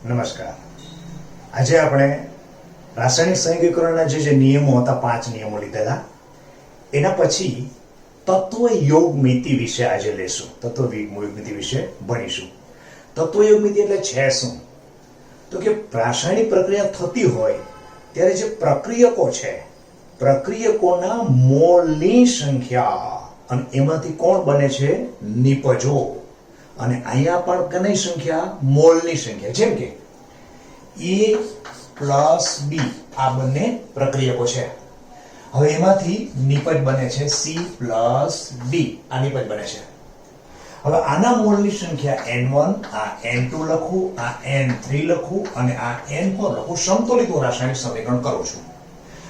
નમસ્કાર. આજે આપણે રાસાયણિક સંયોગીકરણના જે નિયમો હતા 5 નિયમો લીધેલા, એના પછી તત્વ યોગમિતિ વિશે આજે લેશું. તત્વ યોગમિતિ વિશે ભણીશું. તત્વ યોગમિતિ એટલે છે શું? તો કે રાસાયણિક પ્રક્રિયા થતી હોય ત્યારે જે પ્રક્રિયકો છે, પ્રક્રિયકોના મોલની સંખ્યા, અને એમાંથી કોણ બને છે? નિપજો. અને અહીંયા પણ કની સંખ્યા? મોલની સંખ્યા. જેમ કે A પ્લસ B આ બંને પ્રક્રિયકો છે. હવે એમાંથી નિપજ બને છે C પ્લસ D. આ નિપજ બને છે. હવે આના મોલની સંખ્યા N1, આ N2 લખું, આ N3 લખું અને આ N4 લખું. સમતોલિત હું રાસાયણિક સમીકરણ કરું છું.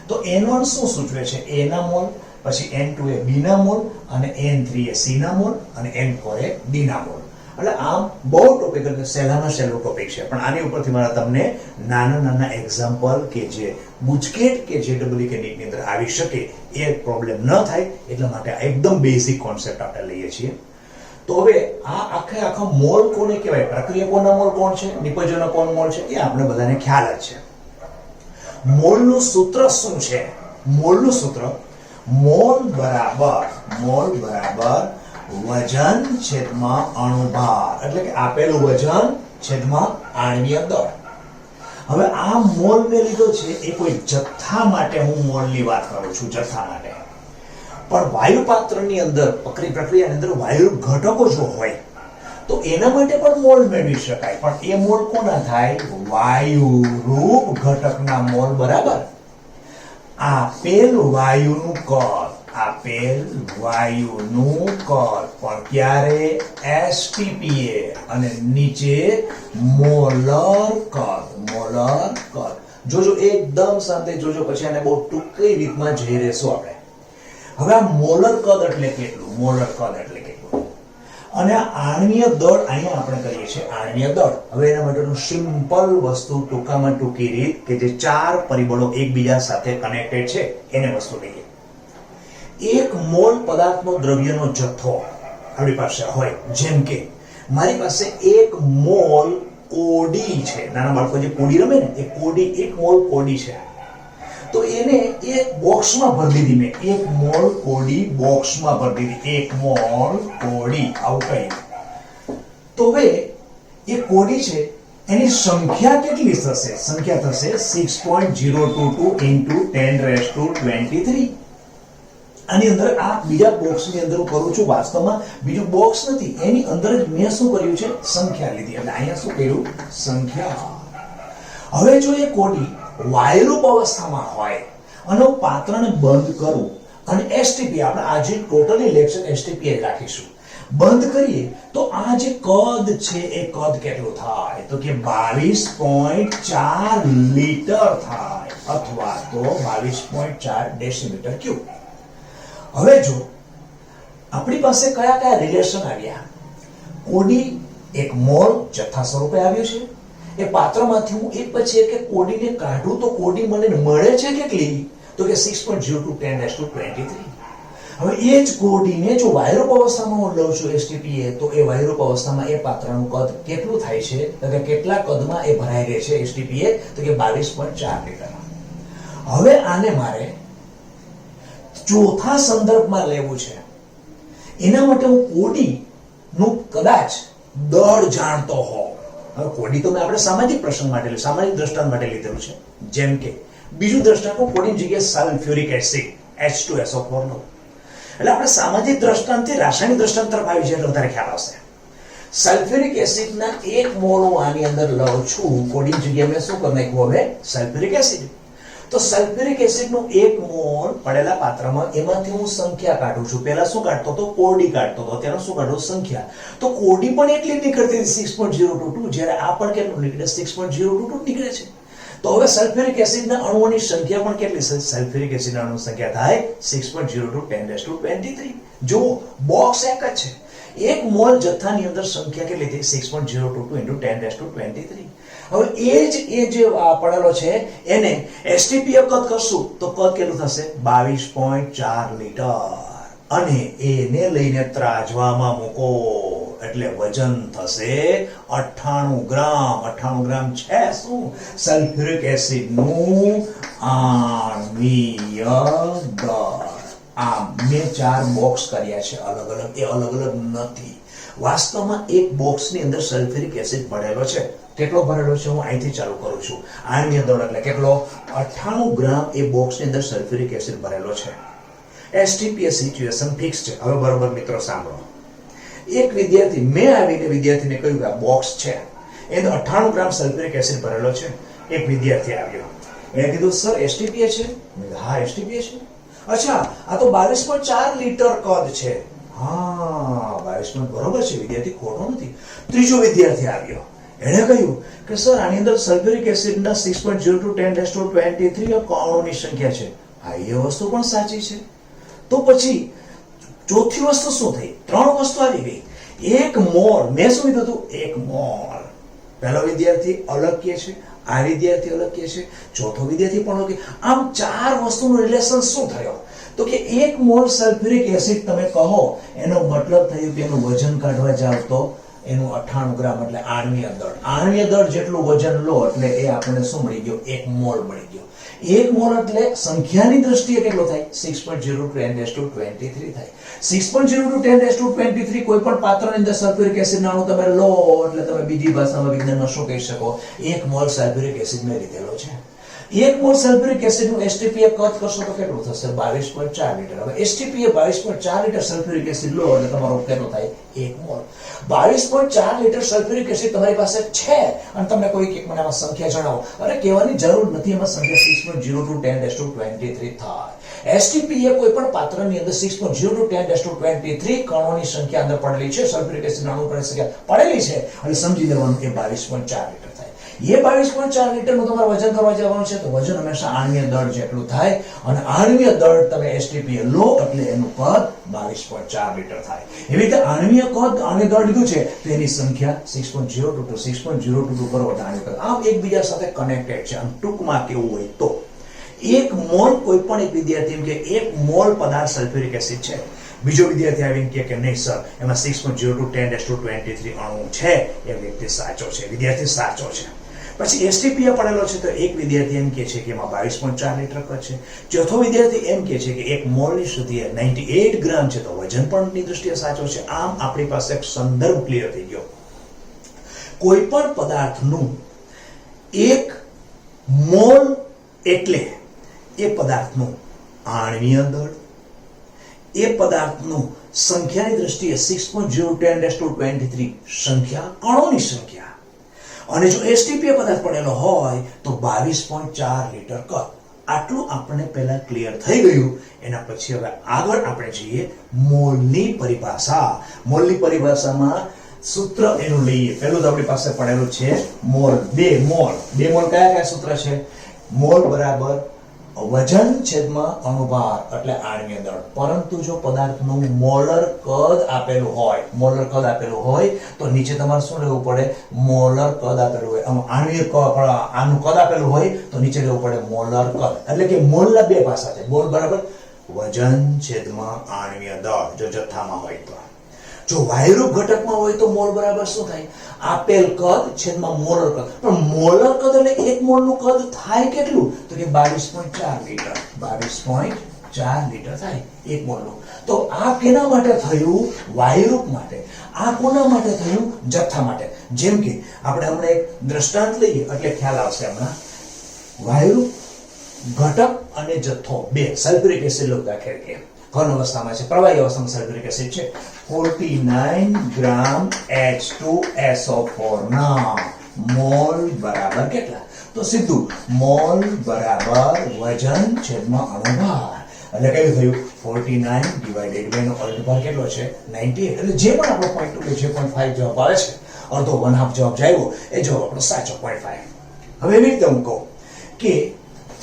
તો N1 શું સૂચવે છે? A ના મોલ, પછી N2 એ B ના મોલ, અને N3 એ C ના મોલ, અને N4 એ D ના મોલ. એટલે આમ બહુ ટોપિક, એટલે સહેલામાં સહેલો ટોપિક છે, પણ આની ઉપરથી મારા તમને નાના નાના એક્ઝામ્પલ કે જે ગુજકેટ કે JEE કે નીટની અંદર આવી શકે એ પ્રોબ્લેમ ન થાય એટલા માટે એકદમ બેઝિક કોન્સેપ્ટ આપણે લઈએ છીએ. તો હવે આ આખા મોલ કોને કહેવાય? પ્રક્રિયકોના મોલ કોણ છે, નિપજોના કોણ મોલ છે, એ આપણે બધાને ખ્યાલ જ છે. મોલનું સૂત્ર શું છે? મોલનું સૂત્ર મોલ બરાબર વજન છેદમાં અણુભાર, એટલે કે આપેલું વજન છેદમાં આણ્વીય દળ. હવે આ મોલ મેં લીધો છે એ કોઈ જથ્થા માટે હું મોલની વાત કરું છું, જથ્થા માટે. પણ વાયુ પાત્રની અંદર પ્રક્રિયાની અંદર વાયુ ઘટકો જો હોય તો એના માટે પણ મોલ મેળવી શકાય. પણ એ મોલ કોના થાય? વાયુ રૂપ ઘટકના મોલ બરાબર આપેલ વાયુનું કદ, પણ ક્યારે? STPA. અને નીચે મોલર કદ. જોજો એકદમ શાંતિ જોજો, પછી આને બહુ ટૂંકી રીતમાં જઈ રહેશું આપણે. હવે આ મોલર કદ એટલે કેટલું? મોલર કદ એટલે કેટલું? અને આ આણ્વીય દળ અહીંયા આપણે કરીએ છીએ આણ્વીય દળ. હવે એના માટેનું સિમ્પલ વસ્તુ, ટૂંકામાં ટૂંકી રીત, કે જે 4 પરિબળો એકબીજા સાથે કનેક્ટેડ છે એને વસ્તુ લઈએ. 1 મોલ પદાર્થનો દ્રવ્યનો જથ્થો આપણી પાસે હોય, જેમ કે મારી પાસે 1 મોલ કોડી છે. નાના બાળકો જે કોડી રમે ને, એ કોડી, 1 મોલ કોડી છે. તો એને એક બોક્સમાં ભરી દીધી મેં. 1 મોલ કોડી બોક્સમાં ભરી દીધી. 1 મોલ કોડી આવું કહી. તો હવે એ કોડી છે એની સંખ્યા કેટલી થશે? સંખ્યા થશે 6.022 into 10⁻23. આની અંદર આ બીજા બોક્સની અંદર હું કરું છું, વાસ્તવમાં બીજું બોક્સ નથી, એની અંદર જ મેં શું કર્યું છે? સંખ્યા લીધી. એટલે અહીંયા શું કર્યું? સંખ્યા. હવે જો એ કોડી વાયુરૂપ અવસ્થામાં હોય અને હું પાત્રને બંધ કરું અને STPA, આપણે આજે ટોટલી લેક્ચર STPA રાખીશું, બંધ કરીએ તો આ જે કદ છે એ કદ કેટલું થાય? તો કે 22.4 લીટર થાય, અથવા તો 22.4 ડેસીમીટર ક્યુબ. હવે જો આપણી પાસે કયા કયા રિલેશન આવ્યા? કોડી 1 મોલ જથ્થા સ્વરૂપે આવ્યું છે. એ પાત્રમાંથી હું એક પછી એક કોડીને કાઢું તો કોડી મને મળે છે કેટલી? તો કે 6.02 10⁻23. હવે એ જ કોડીને જો વાયુરૂપ અવસ્થામાં હું લઉં છું STPA, તો એ વાયુરૂપ અવસ્થામાં એ પાત્રનું કદ કેટલું થાય છે? તો કે કેટલા કદમાં એ ભરાઈ રહે છે STPA? તો કે 22.4 લીટર. હવે આને મારે ચોથા સંદર્ભમાં લેવું છે. એના માટે હું કોડીનું કદાચ દળ જાણતો હોઉં. હવે કોડી તો મેં આપણે સામાજિક પ્રસંગ માટે, સામાજિક દ્રષ્ટાંત માટે લીધેલું છે. જેમ કે બીજું દ્રષ્ટાંત, કોડીની જગ્યાએ સલ્ફ્યુરિક એસિડ H2SO4 લો. એટલે આપણે સામાજિક દ્રષ્ટાંતથી રાસાયણિક દ્રષ્ટાંત તરફ આવી જાય એટલે વધારે ખ્યાલ આવશે. સલ્ફ્યુરિક એસિડના 1 મોલ હું આની અંદર લઉં છું. કોડીની જગ્યાએ મેં શું કરી નાખ્યું? હવે સલ્ફ્યુરિક એસિડ. તો સલ્ફ્યુરિક એસિડનું 1 મોલ પડેલા પાત્રમાં, એમાંથી હું સંખ્યા કાઢું છું. પહેલા શું કાઢતો હતો? કોડી કાઢતો હતો. ત્યારે શું કાઢો? સંખ્યા. તો કોડી પણ એટલી નીકળતી હતી 6.022, જ્યારે આ પણ કેટલું નીકળે? 6.022 નીકળે છે. તો હવે સલ્ફ્યુરિક એસિડના અણુઓની સંખ્યા પણ કેટલી છે? સલ્ફ્યુરિક એસિડના અણુની સંખ્યા થાય 6.02 10⁻23. જો બોક્સ એક જ છે, 1 મોલ જથ્થાની અંદર સંખ્યા કેટલી થઈ? 6.022 into 10⁻23. હવે એ જે પડેલો છે એને STPA કદ કરશું તો કદ કેટલું થશે? 22.4 લીટર. અને એને લઈને ત્રાજવામાં મૂકો એટલે વજન થશે 98 ગ્રામ. 98 ગ્રામ છે શું? સલ્ફ્યુરિક એસિડ નું આણ્વીય દળ. આ મેં 4 બોક્સ કર્યા છે અલગ અલગ, એ અલગ અલગ નથી. વાસ્તવમાં એક બોક્સની અંદર સલ્ફ્યુરિક એસિડ ભરેલો છે. કેટલો ભરેલો છે? હું અહીંથી ચાલુ કરું છું. આણ્વીય દળ એટલે કેટલો? 98 ગ્રામ એ બોક્સની અંદર સલ્ફ્યુરિક એસિડ ભરેલો છે. એસટીપીએ સિચ્યુએશન ફિક્સ છે. હવે બરોબર મિત્રો સાંભળો. એક વિદ્યાર્થી, મેં આવીને વિદ્યાર્થીને કહ્યું કે આ બોક્સ છે, એનો 98 ગ્રામ સલ્ફ્યુરિક એસિડ ભરેલો છે. એક વિદ્યાર્થી આવ્યો, એને કીધું સર એસટીપીએ છે? હા એસટીપીએ છે. અચ્છા, આ તો 22.4 લીટર કદ છે. હા 22 બરોબર છે વિદ્યાર્થી, ખોટો નથી. ત્રીજો વિદ્યાર્થી આવ્યો, એણે કહ્યું કે સર આની અંદર સલ્ફ્યુરિક એસિડના 6.0 to 10⁻23 કણોની સંખ્યા છે. હા એ વસ્તુ પણ સાચી છે. તો પછી ચોથી વસ્તુ શું થઈ? 3 વસ્તુ આવી ગઈ. 1 મોલ, મેં શું કીધું હતું? 1 મોલ. પહેલો વિદ્યાર્થી અલગ કહે છે, આ વિદ્યાર્થી અલગ કહે છે, ચોથો વિદ્યાર્થી પણ અલગ. આમ 4 વસ્તુનું રિલેશન શું થયો? તો કે 1 મોલ સલ્ફ્યુરિક એસિડ તમે કહો, એનો મતલબ થયું કે એનું વજન કાઢવા જાવ તો એનું 98 ગ્રામ એટલે આણ્વીય દળ. આણ્વીય દળ જેટલું વજન લો એટલે એ આપણને શું મળી ગયો? 1 મોલ મળી ગયો. 1 મોલ એટલે સંખ્યાની દ્રષ્ટિએ કેટલો થાય? 6.0 to 10⁻23 થાય. 6.0 to 10⁻23 કોઈ પણ પાત્રની અંદર સલ્ફ્યુરિક એસિડનું અણુ તમે લો એટલે તમે બીજી ભાષામાં વિજ્ઞાનમાં શું કહી શકો? 1 મોલ સલ્ફ્યુરિક એસિડ મેં લીધેલો છે. 1 મોલ સલ્ફ્યુરિક એસિડનું એસટીપીએ કદ કરશો તો કેટલું થશે? 22.4 લીટર. હવે એસટીપીએ 22.4 લીટર સલ્ફ્યુરિક એસિડ લો એટલે તમારો કેટલો થાય? 1 મોલ. 22.4 લીટર સલ્ફ્યુરિક એસિડ તમારી પાસે છે અને તમને કોઈ કે મને આમાં સંખ્યા જણાવો. અરે કહેવાની જરૂર નથી, એમાં સંખ્યા 6.0 to 10⁻23 થાય. એસટીપીએ કોઈ પણ પાત્રની અંદર 6.0 to 10⁻23 કણોની સંખ્યા અંદર પડેલી છે, સલ્ફ્યુરિક એસિડ અણુ પડેલી સંખ્યા પડેલી છે અને સમજી લેવાનું કે 22.4 લીટર થાય. ये 22.4 લીટરનું તમારે વજન કરવા જવાનું છે તો વજન હંમેશા આણ્વીય દળ જેટલું થાય અને આણ્વીય દળ તમે એસટીપીએ લો એટલે એનું કદ 22.4 લીટર થાય. એવી રીતે આણ્વીય કદ આણ્વીય દળ લીધું છે તો એની સંખ્યા 6.022 6.022 બરોબર આણ્વીય કદ આમ એકબીજા સાથે કનેક્ટેડ છે. આમ ટૂંકમાં કેવું હોય તો 1 મોલ કોઈ પણ એક વિદ્યાર્થી એમ કે 1 મોલ પદાર્થ સલ્ફ્યુરિક એસિડ છે. બીજો વિદ્યાર્થી આવીને કહે કે નહીં સર એમાં 6.0 to 10⁻23 અણુ છે. એ વ્યક્તિ સાચો છે, વિદ્યાર્થી સાચો છે. પછી એસટીપીએ પડેલો છે તો એક વિદ્યાર્થી એમ કહે છે કે એમાં 22.4 લીટર કદ છે. ચોથો વિદ્યાર્થી એમ કહે છે કે 1 મોલની સુધી 98 ગ્રામ છે તો વજન પણ ની દ્રષ્ટિએ સાચો છે. આમ આપણી પાસે એક સંદર્ભ ક્લિયર થઈ ગયો. કોઈ પણ પદાર્થનું 1 મોલ એટલે એ પદાર્થનું આણ્વીય દળ, એ પદાર્થનું સંખ્યાની દ્રષ્ટિએ 6.0 10⁻23 સંખ્યા, કણોની સંખ્યા. અને જો એસટીપીએ પદાર્થ પડેલો હોય તો 22.4 લીટર કદ. આટલું આપણને પહેલા ક્લિયર થઈ ગયું. એના પછી હવે આગળ આપણે જઈએ મોલની પરિભાષા. મોલની પરિભાષામાં સૂત્ર એનું લઈએ. પહેલું તો આપણી પાસે પડેલું છે મોલ. 2 મોલ. 2 મોલ કયા કયા સૂત્ર છે? મોલ બરાબર વજન છેદમાં અણુભાર એટલે આણ્વીય દળ. પરંતુ જો પદાર્થનું મોલર કદ આપેલું હોય તો નીચે તમારે શું લેવું પડે? મોલર કદ આપેલું હોય. આણ્વીય આનું કદ આપેલું હોય તો નીચે લેવું પડે મોલર કદ. એટલે કે મોલના 2 પાસા છે. મોલ બરાબર વજન છેદમાં આણ્વીય દળ જો જથ્થામાં હોય તો. જો વાયુરૂપ ઘટકમાં હોય તો મોલ બરાબર શું થાય? આપેલ કદ છેદમાં મોલર કદ. પણ મોલર કદ એટલે 1 મોલનું કદ થાય કેટલું? તો કે 22.4 લીટર. 22.4 લીટર થાય 1 મોલનું. તો આ કેના માટે થયું? વાયુરૂપ માટે. આ કોના માટે થયું? જથ્થા માટે. જેમ કે આપણે હમણાં એક દ્રષ્ટાંત લઈએ એટલે ખ્યાલ આવશે. હમણાં વાયુરૂપ ઘટક અને જથ્થો 2 સલ્ફ્યુરિક એસિડ લો દાખલ કે ઘન અવસ્થામાં છે, પ્રવાહી અવસ્થામાં સલ્ફ્યુરિક એસિડ છે. 49 ગ્રામ H2SO4 ના મોલ બરાબર કેટલા? તો સીધું મોલ બરાબર વજન છેદમાં અણુભાર. એટલે કયું થયું? 49 ડિવાઇડેડ બાય નો અર્ધભાર કેટલો છે? 98. એટલે જે પણ આપણો 0.2 જે 0.5 જવાબ આવે છે, અડધો 1/2 જવાબ આવ્યો એ જવાબ આપણો સાચો 0.5. હવે એવી રીતે હું કહું કે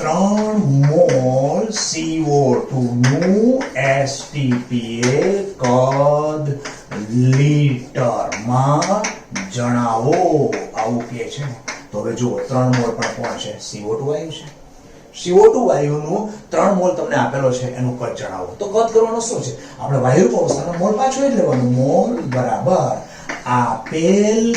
3 મોલ CO2 નું એસટીપીએ કદ લીટરમાં જણાવો આવું કહે છે. તો હવે જુઓ 3 મોલ પણ કોણ છે? CO2 વાયુ છે. CO2 વાયુનું 3 મોલ તમને આપેલો છે એનું કદ જણાવો. તો કદ કરવાનો શું છે? આપણે વાયુરૂપ અવસ્થાનો મોલ પાછો જ લેવાનું. મોલ બરાબર આપેલ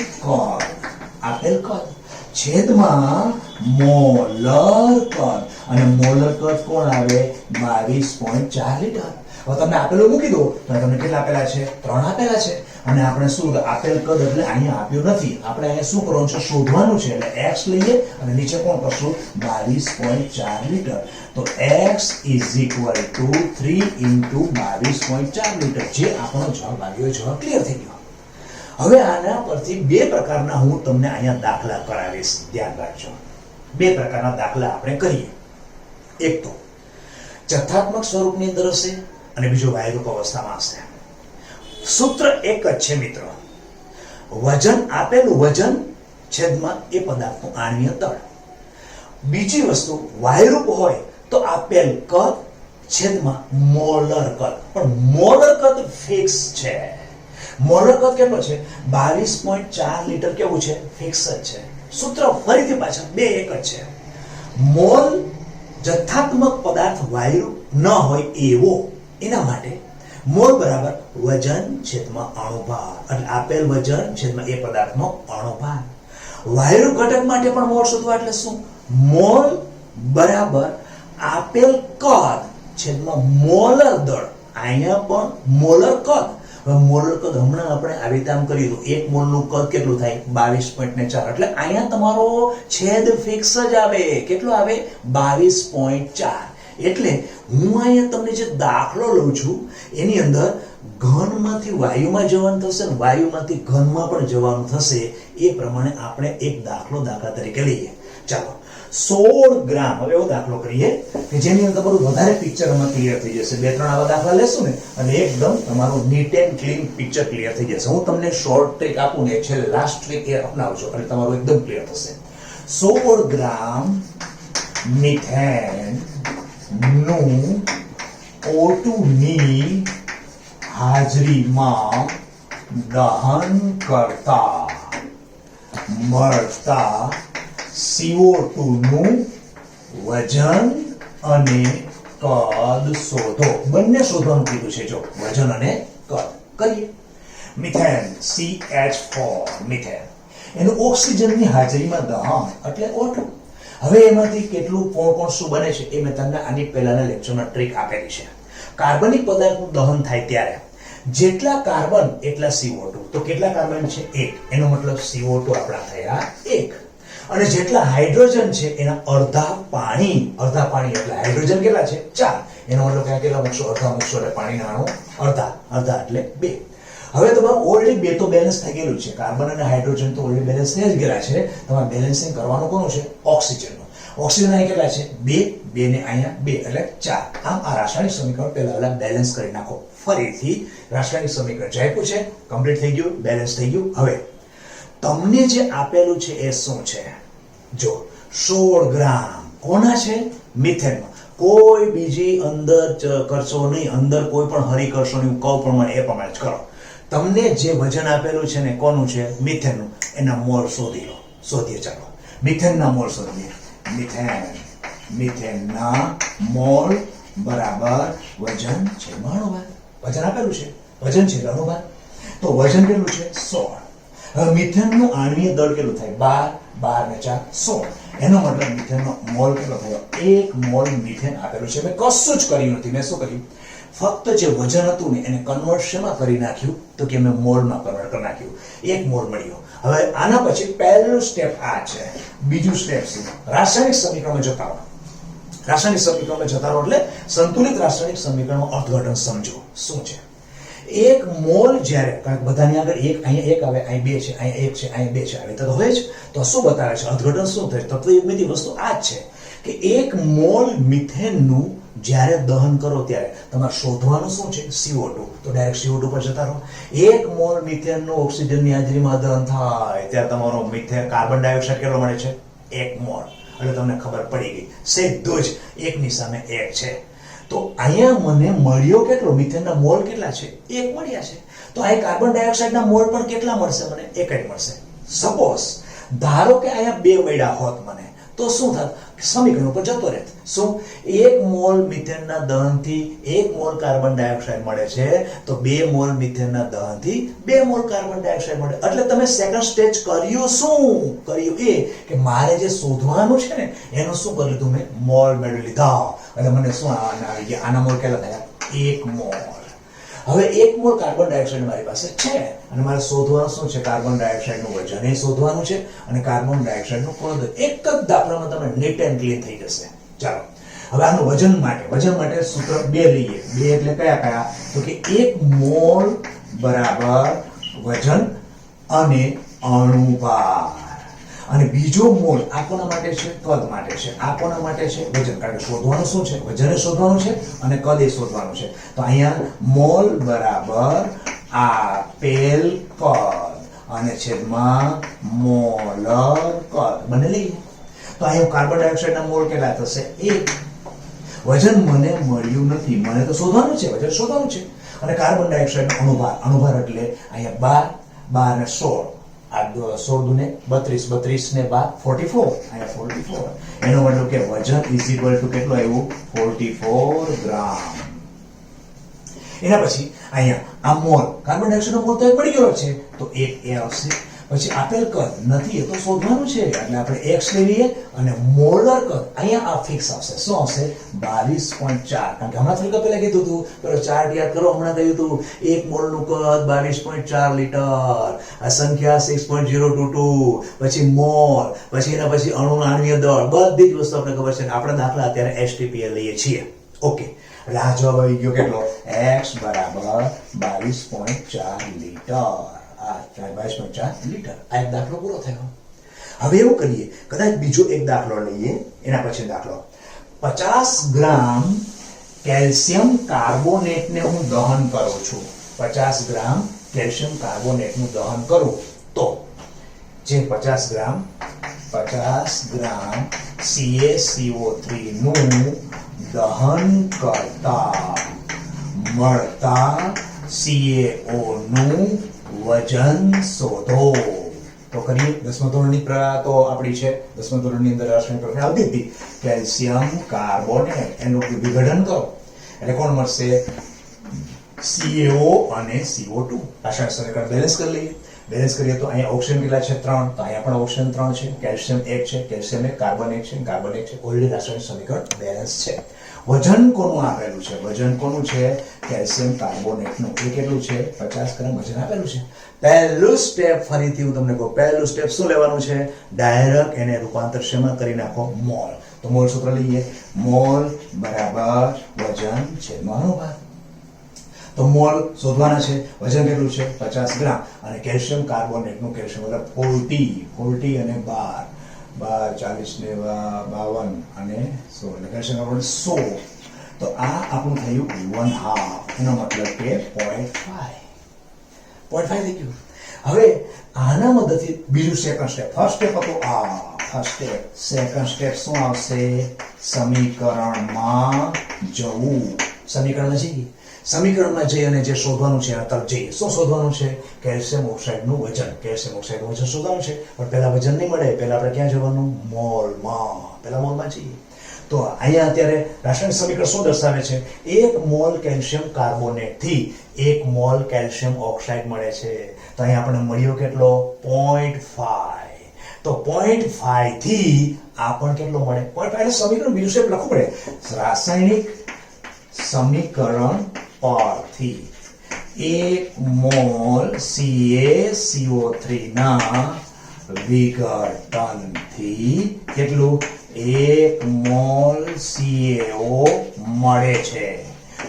કદ છેદમાં મોલર કદ, અને મોલર કદ કોણ આવે? 22.4 લીટર. હવે તમને આપેલું મૂકી દો તો તમને કેટલા આપેલા છે? 3 આપેલા છે. અને આપણે શું આપેલ કદ એટલે અહીંયા આપ્યું નથી, આપણે અહીંયા શું કરવાનું છે? શોધવાનું છે. એટલે x લઈએ અને નીચે કોણ કરશું? 22.4 લીટર. તો x = 3 × 22.4 લીટર, જે આપણો જવાબ આવ્યો. જવાબ ક્લિયર થઈ ગયો. હવે આના પરથી બે પ્રકારના હું તમને અહીંયા દાખલા કરાવીશ, ધ્યાન રાખજો. બે પ્રકારના દાખલા આપણે કરીએ. એક તો જથ્થાત્મક સ્વરૂપની અંદર હશે અને બીજો વાયરૂપ અવસ્થામાં હશે. સૂત્ર એક જ છે મિત્રો, વજન આપેલું વજન છેદમાં એ પદાર્થનું આણ્વીય દળ. બીજી વસ્તુ વાયરૂપ હોય તો આપેલ કદ છેદમાં મોલર કદ. પણ મોલર કદ ફિક્સ છે. મોલર કદ કેટલો છે? 22.4 લીટર. કેવું છે? ફિક્સ જ છે. સૂત્ર ફરીથી પાછા બે એક જ છે. મોલ જથ્થાત્મક પદાર્થ વાયુ ન હોય એવો, એના માટે મોલ બરાબર વજન છેદમાં અણુભાર. એટલે આપેલ વજન છેદમાં એ પદાર્થનો અણુભાર. વાયુ ઘટક માટે પણ મોલ શોધવા એટલે શું? મોલ બરાબર આપેલ કદ છેદમાં મોલર દળ. અહીંયા પણ મોલર કદ. મોલર કદ હમણાં આપણે આવી રીતે આમ કરી દો, એક મોલનું કદ કેટલું થાય? 22.4. એટલે અહીંયા તમારો છેદ ફિક્સ જ આવે. કેટલો આવે? 22.4. એટલે હું અહીંયા તમને જે દાખલો લઉં છું એની અંદર ઘનમાંથી વાયુમાં જવાનું થશે ને વાયુમાંથી ઘનમાં પણ જવાનું થશે. એ પ્રમાણે આપણે એક દાખલા તરીકે લઈએ. ચાલો 16 ગ્રામ. હવે એવો દાખલો કરીએ કે જેની અંદર તમારું વધારે પિક્ચરમાં ક્લિયર થઈ જશે. બે ત્રણ આવા દાખલા લેશું ને અને એકદમ તમારું neat and clean picture clear થઈ જશે. હું તમને શોર્ટ ટ્રીક આપું ને, છેલ્લે લાસ્ટ ટ્રીક એ અપનાવજો એટલે તમારું એકદમ ક્લિયર થશે. 16 ગ્રામ મિથેન નું O2 ની હાજરીમાં દહન કરતા મળતા CO2 નું વજન અને કદ શોધો. બંને શોધવાનું કીધું છે. જો વજન અને કદ કરીએ. મિથેન CH4 મિથેન, એનું ઓક્સિજનની હાજરીમાં દહન એટલે O2. હવે એમાંથી કેટલું કોણ શું બને છે એ મેં તમને આની પહેલાના લેક્ચરમાં ટ્રીક આપેલી છે. કાર્બનિક પદાર્થનું દહન થાય ત્યારે જેટલા કાર્બન એટલા CO2. તો કેટલા કાર્બન છે? 1. એનો મતલબ CO2 આપણા થયા 1. અને જેટલા હાઇડ્રોજન છે એના અડધા પાણી એટલે હાઇડ્રોજન કેટલા છે? 4. એનો મતલબ કેટલા મૂકશો? અડધા મૂકશો એટલે પાણીના અણુ અડધા એટલે 2. હવે તમારું ઓલરેડી બે તો બેલેન્સ થઈ ગયેલું છે. કાર્બન અને હાઇડ્રોજન તો ઓલરેડી બેલેન્સ થઈ જ ગયેલા છે. તમારે બેલેન્સિંગ કરવાનું કોનું છે? ઓક્સિજનનું. ઓક્સિજન અહીં કેટલા છે? 2 ને અહીંયા 2 એટલે 4. આમ આ રાસાયણિક સમીકરણ પહેલા બેલેન્સ કરી નાખો. ફરીથી રાસાયણિક સમીકરણ જે આપ્યું છે કમ્પ્લીટ થઈ ગયું, બેલેન્સ થઈ ગયું. હવે તમને જે આપેલું છે એ શું છે? જો 16 ગ્રામ કોના છે? મિથેનમાં. કોઈ બીજી અંદર કરશો નહીં, અંદર કોઈ પણ હરી કરશો નહીં. કહું પ્રમાણે એ પ્રમાણે જ કરો. તમને જે વજન આપેલું છે ને કોનું છે? મિથેનનું. એના મોલ શોધી લો. શોધીએ ચાલો. મિથેનના મોલ શોધીએ. મિથેનના મોલ બરાબર વજન છે અણુભાર. વજન આપેલું છે, વજન છે અણુભાર. તો વજન કેટલું છે? 16. હવે મિથેનનું આણ્વીય દળ કેટલું થાય? 12 ને 4 16. એનો મતલબ મિથેનનો મોલ કેટલો થયો? 1 મોલ મિથેન આપેલું છે. મેં કશું જ કર્યું નથી. મેં શું કર્યું? ફક્ત જે વજન હતું ને એને કન્વર્ટ શેમાં કરી નાખ્યું? તો કે મેં મોલમાં કન્વર્ટ કરી નાખ્યું. 1 મોલ મળ્યો. હવે આના પછી પહેલું સ્ટેપ આ છે. બીજું સ્ટેપ છે રાસાયણિક સમીકરણમાં જતા રહો. રાસાયણિક સમીકરણમાં જતા રહો એટલે સંતુલિત રાસાયણિક સમીકરણનું અર્થઘટન સમજો. શું છે? 1 મોલ જ્યારે, કારણ કે બધાની આગળ એક, અહીંયા 1 આવે, અહીં 2 છે, અહીંયા 1 છે, અહીંયા 2 છે, આવી તો હોય જ. તો શું બતાવે છે? અર્થઘટન શું થાય? તત્વયુગ્મની વસ્તુ આ જ છે કે 1 મોલ મિથેનનું જ્યારે દહન કરો ત્યારે તમારે શોધવાનું શું છે? CO2. તો ડાયરેક્ટ CO2 પર જતા રહો. 1 મોલ મિથેનનું ઓક્સિજનની હાજરીમાં દહન થાય ત્યારે તમારો મિથેન કાર્બન ડાયોક્સાઇડ કેટલો મળે છે? 1 મોલ. એટલે તમને ખબર પડી ગઈ. સીધું જ 1 ની સામે 1 છે. તો અહીંયા મને મળ્યો કેટલો? મિથેનના મોલ કેટલા છે? 1 મળ્યા છે. તો અહીં કાર્બન ડાયોક્સાઇડના મોલ પણ કેટલા મળશે મને? 1 જ મળશે. સપોઝ ધારો કે અહીંયા 2 મળ્યા હોત મને, તો શું થાત? સમીકરણ ઉપર જતો રહેત. શું? 1 મોલ મિથેનના દહનથી 1 મોલ કાર્બન ડાયોક્સાઇડ મળે છે, તો 2 મોલ મિથેનના દહનથી 2 મોલ કાર્બન ડાયોક્સાઇડ મળે. એટલે તમે સેકન્ડ સ્ટેજ કર્યું શું? કર્યું એ કે મારે જે શોધવાનું છે ને એનું શું કરી લીધું? મેં મોલ મેળવી લીધા. એટલે મને શું આવી ગયા? આના મોલ કેટલા થયા? 1 મોલ. હવે 1 મોલ કાર્બન ડાયોક્સાઇડ મારી પાસે છે અને મારે શોધવાનું શું છે? કાર્બન ડાયોક્સાઇડનું વજન એ શોધવાનું છે અને કાર્બન ડાયોક્સાઇડનું કદ. એક જ દાખલામાં તમે નીટ એન્ડ ક્લીન થઈ જશે. ચાલો હવે આનું વજન માટે સૂત્ર 2 લઈએ. 2 એટલે કયા કયા? તો કે 1 મોલ બરાબર વજન અને અણુભાર, અને બીજો મોલ આ કોના માટે છે? કદ માટે છે. આ કોના માટે છે? વજન. કારણ કે શોધવાનું શું છે? વજન શોધવાનું છે અને કદ એ શોધવાનું છે. તો અહીંયા મોલ બરાબર આપેલ કદ અને છેદમાં મોલર કદ બંને લઈએ. તો અહીંયા કાર્બન ડાયોક્સાઇડના મોલ કેટલા થશે? 1. વજન મને મળ્યું નથી, મને તો શોધવાનું છે, વજન શોધવાનું છે. અને કાર્બન ડાયોક્સાઇડનો અણુભાર એટલે અહીંયા 12 ને 16, આ 16 દુને 32, 32 ને 12 44, અહીંયા 44. એનો મતલબ કે વજન ઇઝ ઇક્વલ ટુ કેટલું આવ્યું? 44 ગ્રામ. એના પછી અહીંયા આ મોલ કાર્બન ડાયોક્સાઇડનો મોલ તો એક પડી ગયો છે, તો એક એ આવશે. પછી આપેલ કદ નથી, એ તો શોધવાનું છે એટલે આપણે x લઈ લઈએ અને મોલર કદ અહીંયા આ ફિક્સ આવશે. શું આવશે? 22.4. કારણ કે હમણાં થોડી પહેલા કીધું હતું, પેલો ચાર્ટ યાદ કરો, હમણાં કહ્યું હતું 1 મોલનું કદ 22.4 લીટર, આ સંખ્યા 6.022, પછી મોલ, પછી એના પછી અણુના આણ્વીય દળ, બધી જ વસ્તુ આપણે ખબર છે. આપણે દાખલા અત્યારે STPL લઈએ છીએ. ઓકે, એટલે આ જવાબ આવી ગયો કેટલો? x બરાબર 22.4 લીટર. 22.4 લીટર. આ એક દાખલો પૂરો થયો. હવે એવું કરીએ, કદાચ બીજો એક દાખલો લઈએ, એના પછી દાખલો 50 ગ્રામ કેલ્શિયમ કાર્બોનેટને હું દહન કરું છું. 50 ગ્રામ કેલ્શિયમ કાર્બોનેટનું દહન કરું તો જે 50 ગ્રામ CaCO3 નું દહન કરતા મળતા CaO નું વજન શોધો. તો કરીએ. 10મા ધોરણની તો આપણી છે, 10મા ધોરણની અંદર રાસાયણિક પ્રક્રિયા આવતી હતી. કેલ્શિયમ કાર્બોનેટ એનું વિઘટન કરો એટલે કોણ મળશે? CaO અને CO2. રાસાયણિક સમીકરણ બેલેન્સ કરી લઈએ. બેલેન્સ કરીએ તો અહીંયા ઓક્સિજન કેટલા છે? 3. તો અહીંયા પણ ઓક્સિજન 3 છે, કેલ્શિયમ 1 છે, કેલ્શિયમ 1, કાર્બન 1 છે, કાર્બન 1 છે. ઓલરેડી રાસાયણિક સમીકરણ બેલેન્સ છે. વજન કોનું આપેલું છે? વજન કોનું છે? કેલ્શિયમ કાર્બોનેટનું. એ કેટલું છે? 50 ગ્રામ વજન આપેલું છે. પહેલું સ્ટેપ, ફરીથી હું તમને કહું, પહેલું સ્ટેપ શું લેવાનું છે? ડાયરેક્ટ એને રૂપાંતર શેમાં કરી નાખો? મોલ. તો મોલ સૂત્ર લઈએ. મોલ બરાબર વજન છેદમાં અણુભાર. તો મોલ શોધવાના છે. વજન કેટલું છે? 50 ગ્રામ. અને કેલ્શિયમ કાર્બોનેટનું કેલ્શિયમ મતલબ 40 અને 12, 40 ને 52 અને 16, એટલે કેલ્શિયમ કાર્બોનેટ 100. તો આ આપણું થયું 1/2. એનો મતલબ કે 0.5 થઈ ગયું. હવે આના મદદથી બીજું સેકન્ડ સ્ટેપ. ફર્સ્ટ સ્ટેપ હતો આ ફર્સ્ટ સ્ટેપ. સેકન્ડ સ્ટેપ શું આવશે? સમીકરણમાં જવું. સમીકરણમાં જઈએ. સમીકરણમાં જઈ અને જે શોધવાનું છે એના તરફ જઈએ. શું શોધવાનું છે? કેલ્શિયમ ઓક્સાઇડનું વજન. કેલ્શિયમ ઓક્સાઇડનું વજન શોધવાનું છે, પણ પહેલા વજન નહીં મળે. પહેલા આપણે ક્યાં જવાનું? મોલમાં. પહેલા મોલમાં જઈએ. તો અહીંયા અત્યારે રાસાયણિક સમીકરણ શું દર્શાવે છે? 1 મોલ કેલ્શિયમ કાર્બોનેટ થી 1 મોલ કેલ્શિયમ ઓક્સાઇડ મળે છે. તો અહીંયા આપણને મળ્યો કેટલો? 0.5. તો 0.5 થી આપણને કેટલો મળે? 0.5 એટલે સમીકરણ બીજું સ્ટેપ લખવું પડે. રાસાયણિક સમીકરણ પરથી 1 મોલ CaCO3 ના વિઘટનથી કેટલું? 1 મોલ CaO મળે છે.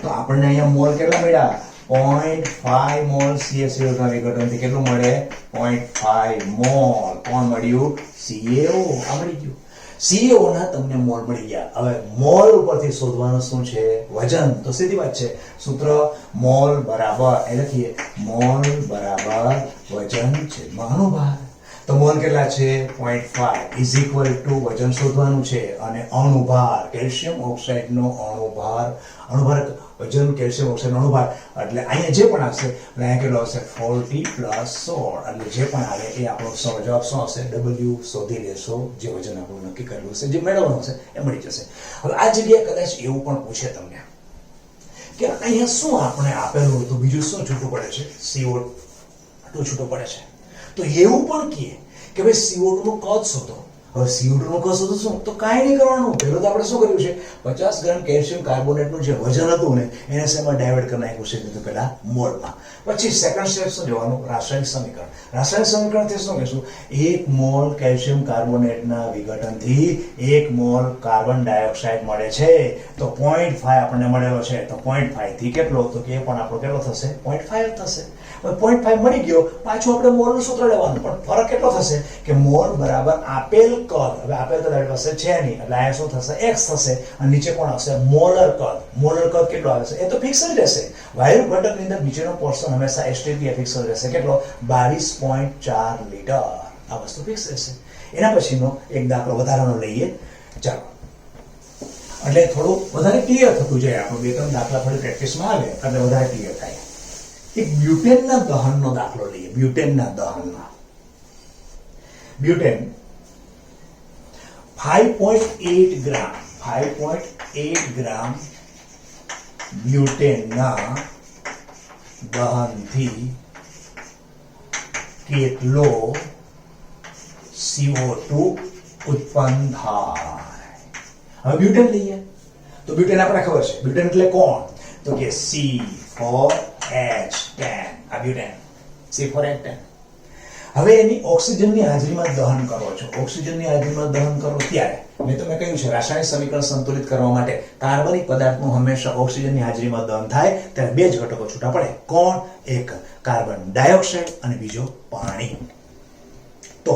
તો આપણને અહીંયા મોલ કેટલા મળ્યા? 0.5 મોલ CaCO ના વિઘટનથી કેટલું મળે? 0.5 મોલ. કોણ મળ્યું? CaO. આ મળી ગયું. CaO ના તમને મોલ મળી ગયા. હવે મોલ ઉપરથી શોધવાનું શું છે? વજન. તો સીધી વાત છે, સૂત્ર મોલ બરાબર એ લખીએ, મોલ બરાબર વજન છેદમાં અણુભાર. તો મોલ કેટલા છે 0.5 ઇઝ ઇક્વલ ટુ વજન શોધવાનું છે અને અણુભાર કેલ્શિયમ ઓક્સાઇડનો અણુભાર વજન કેલ્શિયમ ઓક્સાઇડનો અણુભાર એટલે અહીંયા જે પણ આવશે અહીંયા કેટલો આવશે 40 + 16 એટલે જે પણ આવે એ આપણો જવાબ શું આવશે W શોધી લેશો જે વજન આપણું નક્કી કરેલું છે જે મેળવવાનું છે એ મળી જશે. હવે આ જગ્યાએ કદાચ એવું પણ પૂછે તમને કે અહીંયા શું આપણે આપેલું હતું બીજું શું છૂટું પડે છે CO2 છૂટું પડે છે તો એવું પણ કહે કે ભાઈ CO2 નું કદ શોધો. હવે CO2 નું કદ શોધો શું તો કાંઈ નહીં કરવાનું પહેલું તો આપણે શું કર્યું છે 50 ગ્રામ કેલ્શિયમ કાર્બોનેટનું જે વજન હતું ને એને શેમાં ડાયવર્ટ કરી નાખ્યું છે તો પહેલા મોલમાં. પછી સેકન્ડ સ્ટેપ શું જવાનું રાસાયણિક સમીકરણ. રાસાયણિક સમીકરણથી શું કહીશું 1 મોલ કેલ્શિયમ કાર્બોનેટના વિઘટનથી 1 મોલ કાર્બન ડાયોક્સાઇડ મળે છે તો 0.5 આપણને મળેલો છે તો 0.5 થી કેટલો તો કે પણ આપણો કેટલો થશે 0.5 થશે. 0.5 મળી ગયો પાછું આપણે મોલનું સૂત્ર લેવાનું પણ ફરક કેટલો થશે કે મોલ બરાબર આપેલ કદ. હવે આપેલ કદ આપણી પાસે છે નહીં એટલે અહીંયા શું થશે x થશે અને નીચે કોણ આવશે મોલર કદ. મોલર કદ કેટલો આવે છે એ તો ફિક્સ જ રહેશે. વાયુ ઘટકની અંદર નીચેનો પોર્શન હંમેશા STP ફિક્સ જ રહેશે કેટલો 22.4 લીટર. આ વસ્તુ ફિક્સ રહેશે. એના પછીનો એક દાખલો વધારાનો લઈએ ચાલો એટલે થોડું વધારે ક્લિયર થતું જાય આપણું. 2-3 દાખલા થોડી પ્રેક્ટિસમાં આવે એટલે વધારે ક્લિયર થાય. એક બ્યુટેનના દહનનો દાખલો લઈએ. બ્યુટેનના દહનનો બ્યુટેન 5.8 ગ્રામ બ્યુટેનના દહનથી કેટલો CO2 ઉત્પન્ન થાય. હવે બ્યુટેન લઈએ તો બ્યુટેન આપણે ખબર છે બ્યુટેન એટલે કોણ તો કે C4H10 આ બ્યુટેન C4H10. હવે એની ઓક્સિજનની હાજરીમાં દહન કરો છો. ઓક્સિજનની હાજરીમાં દહન કરો ત્યારે મેં તમને કહ્યું છે રાસાયણિક સમીકરણ સંતુલિત કરવા માટે કાર્બનિક પદાર્થનું હંમેશા ઓક્સિજનની હાજરીમાં દહન થાય ત્યારે બે જ ઘટકો છૂટા પડે. કોણ? એક કાર્બન ડાયોક્સાઇડ અને બીજો પાણી. તો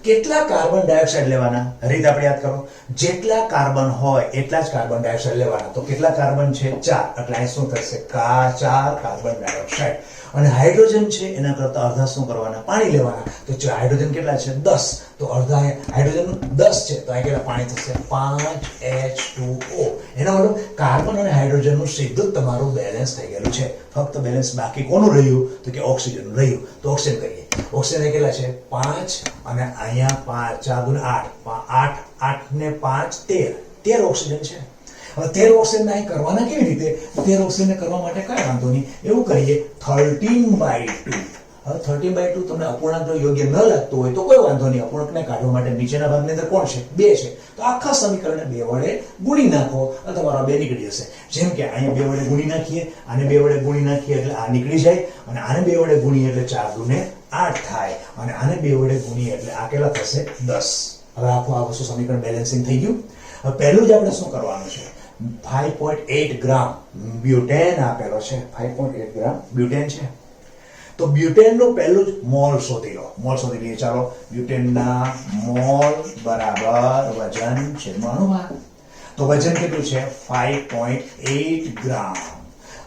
કેટલા કાર્બન ડાયોક્સાઇડ લેવાના રીત આપણે યાદ કરો. જેટલા કાર્બન હોય એટલા જ કાર્બન ડાયોક્સાઇડ લેવાના. તો કેટલા કાર્બન છે 4 એટલે અહીં શું થશે 4 કાર્બન ડાયોક્સાઇડ અને હાઇડ્રોજન છે એના કરતા અડધા શું કરવાના પાણી લેવાના. તો હાઇડ્રોજન કેટલા છે 10 તો અડધા હાઇડ્રોજન 10 છે તો અહીં કેટલા પાણી થશે 5H2O. એનો મતલબ કાર્બન અને હાઇડ્રોજનનું સીધું જ તમારું બેલેન્સ થઈ ગયેલું છે. ફક્ત બેલેન્સ બાકી કોનું રહ્યું તો કે ઓક્સિજનનું રહ્યું. તો ઓક્સિજન કરીએ. ઓક્સિજન કેટલા છે 5 અને અહીંયા 5 4 8 ને 5 13 ઓક્સિજન છે. હવે 13 ઓક્સિજન અહીં કરવાના કેવી રીતે? 13 ઓક્સિજન કરવા માટે કઈ વાંધો નહીં એવું કરીએ 13/2. હવે 13/2 તમને અપૂર્ણાંક યોગ્ય ન લાગતો હોય તો કોઈ વાંધો નહીં. અપૂર્ણાંકને કાઢવા માટે નીચેના ભાગની અંદર કોણ છે 2 છે તો આખા સમીકરણને 2 વડે ગુણી નાખો અને તમારો 2 નીકળી જશે. જેમ કે અહીંયા 2 વડે ગુણી નાખીએ આને 2 વડે ગુણી નાખીએ એટલે આ નીકળી જાય અને આને 2 વડે ગુણીએ એટલે 4 દુને 8 થાય અને આને 2 વડે ગુણીએ એટલે આ કેટલા થશે 10. હવે આખું આ વસ્તુ સમીકરણ બેલેન્સિંગ થઈ ગયું. હવે પહેલું જ આપણે શું કરવાનું છે 5.8 ગ્રામ બ્યુટેન આપેલો છે. 5.8 ગ્રામ બ્યુટેન છે તો બ્યુટેનનું પહેલું જ મોલ શોધી લો. મોલ શોધી લઈએ ચાલો. બ્યુટેનના મોલ બરાબર વજન છેદમાં અણુભાર. તો વજન કેટલું છે 5.8 ગ્રામ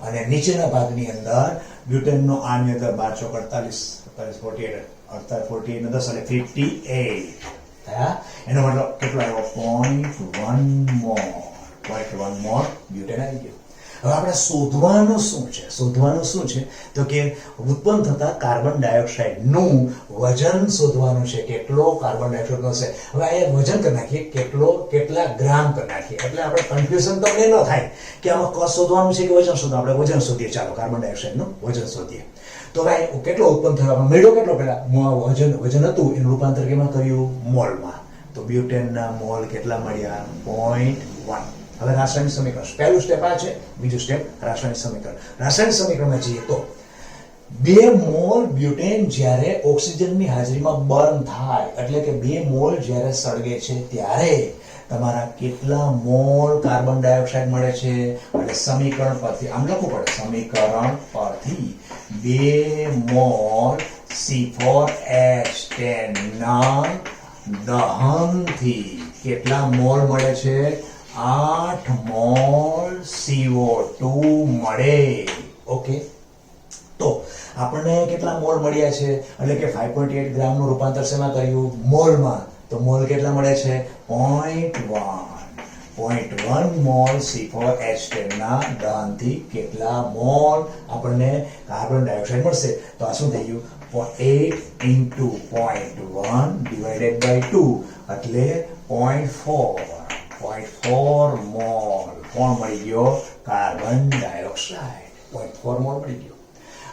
અને નીચેના ભાગની અંદર બ્યુટેનનો આની અંદર 12 ચોક 48 48 ને 10 એટલે 58 થયા. એનો મતલબ કેટલો આવ્યો 0.1 મોલ. 0.1 મોલ બ્યુટેન આવી ગયો. હવે આપણે શોધવાનું શું છે? શોધવાનું શું છે તો કે ઉત્પન્ન થતા કાર્બન ડાયોક્સાઇડ નું વજન શોધવાનું છે. કેટલો કાર્બન ડાયોક્સાઇડ હશે. હવે અહીંયા વજન કરી નાખીએ કેટલા ગ્રામ કરી નાખીએ એટલે આપણે કન્ફ્યુઝન તમને ન થાય કે આમાં કદ શોધવાનું છે કે વજન શોધવાનું. આપણે વજન શોધીએ ચાલો. કાર્બન ડાયોક્સાઇડ નું વજન શોધીએ તો ભાઈ કેટલો ઉત્પન્ન થયો આપણે મેળવ્યો કેટલો પેલા વજન હતું એનું રૂપાંતર કેમાં કર્યું મોલમાં. તો બ્યુટેનના મોલ કેટલા મળ્યા 0.1. હવે રાસાયણિક સમીકરણ પહેલું સ્ટેપ આ છે. બીજું સ્ટેપ રાસાયણિક સમીકરણ. રાસાયણિક સમીકરણમાં જઈએ તો 2 મોલ બ્યુટેન જ્યારે ઓક્સિજનની હાજરીમાં બર્ન થાય એટલે કે 2 મોલ જ્યારે સળગે છે ત્યારે તમારા કેટલા મોલ કાર્બન ડાયોક્સાઇડ મળે છે એટલે સમીકરણ પરથી આમ લખવું પડે. સમીકરણ પરથી 2 મોલ C4H10 ના દહનથી કેટલા મોલ મળે છે 8 મોલ CO2 મળે. ઓકે તો આપણને કેટલા મોલ મળ્યા છે એટલે કે 5.8 ગ્રામનું રૂપાંતર શેમાં કર્યું મોલમાં તો મોલ કેટલા મળે છે 0.1 મોલ C4H10 ના દહનથી કેટલા મોલ આપણને કાર્બન ડાયોક્સાઇડ મળશે તો આ શું થઈ ગયું 8 into 0.1 divided by 2 એટલે 0.4 મોલ કોણ મળી ગયો કાર્બન ડાયોક્સાઇડ 0.4 મોલ મળી ગયો